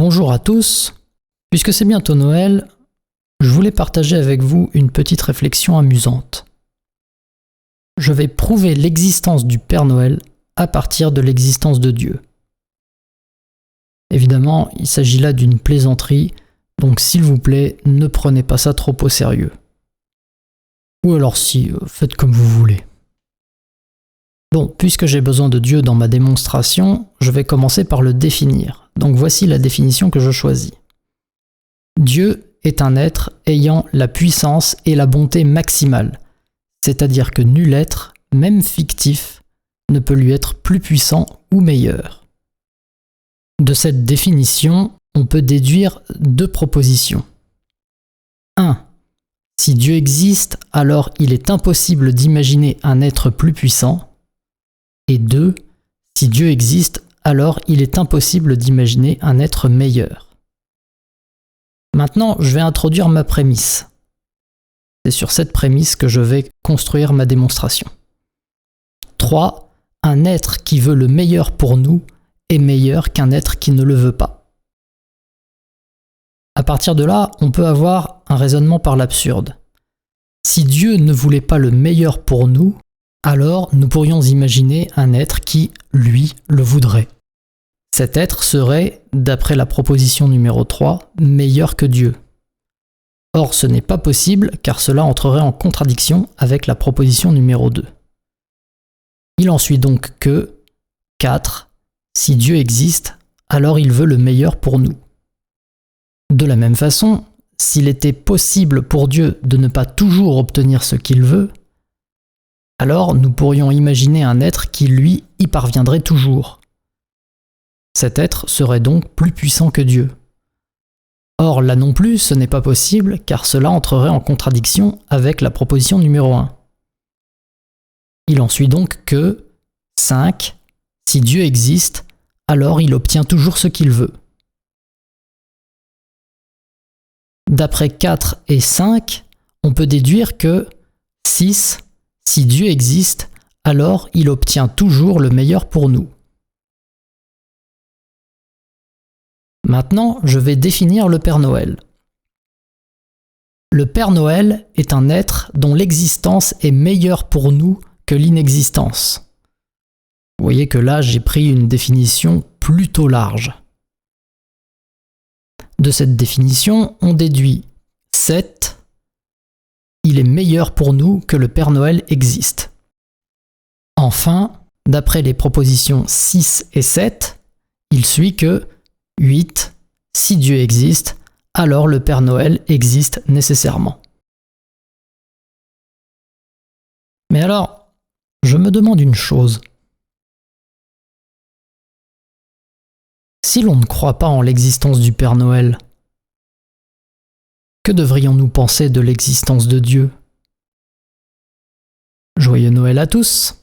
Bonjour à tous. Puisque c'est bientôt Noël, je voulais partager avec vous une petite réflexion amusante. Je vais prouver l'existence du Père Noël à partir de l'existence de Dieu. Évidemment, il s'agit là d'une plaisanterie, donc s'il vous plaît, ne prenez pas ça trop au sérieux. Ou alors si, faites comme vous voulez. Bon, puisque j'ai besoin de Dieu dans ma démonstration, je vais commencer par le définir. Donc voici la définition que je choisis. Dieu est un être ayant la puissance et la bonté maximale, c'est-à-dire que nul être, même fictif, ne peut lui être plus puissant ou meilleur. De cette définition, on peut déduire deux propositions. 1. Si Dieu existe, alors il est impossible d'imaginer un être plus puissant. Et 2. Si Dieu existe, alors il est impossible d'imaginer un être meilleur. Maintenant, je vais introduire ma prémisse. C'est sur cette prémisse que je vais construire ma démonstration. 3. Un être qui veut le meilleur pour nous est meilleur qu'un être qui ne le veut pas. À partir de là, on peut avoir un raisonnement par l'absurde. Si Dieu ne voulait pas le meilleur pour nous, alors nous pourrions imaginer un être qui, lui, le voudrait. Cet être serait, d'après la proposition numéro 3, meilleur que Dieu. Or, ce n'est pas possible car cela entrerait en contradiction avec la proposition numéro 2. Il en suit donc que 4. Si Dieu existe, alors il veut le meilleur pour nous. De la même façon, s'il était possible pour Dieu de ne pas toujours obtenir ce qu'il veut, alors nous pourrions imaginer un être qui, lui, y parviendrait toujours. Cet être serait donc plus puissant que Dieu. Or, là non plus, ce n'est pas possible, car cela entrerait en contradiction avec la proposition numéro 1. Il en suit donc que 5. Si Dieu existe, alors il obtient toujours ce qu'il veut. D'après 4 et 5, on peut déduire que 6. Si Dieu existe, alors il obtient toujours le meilleur pour nous. Maintenant, je vais définir le Père Noël. Le Père Noël est un être dont l'existence est meilleure pour nous que l'inexistence. Vous voyez que là, j'ai pris une définition plutôt large. De cette définition, on déduit 7. Il est meilleur pour nous que le Père Noël existe. Enfin, d'après les propositions 6 et 7, il suit que 8. Si Dieu existe, alors le Père Noël existe nécessairement. Mais alors, je me demande une chose. Si l'on ne croit pas en l'existence du Père Noël, que devrions-nous penser de l'existence de Dieu ? Joyeux Noël à tous!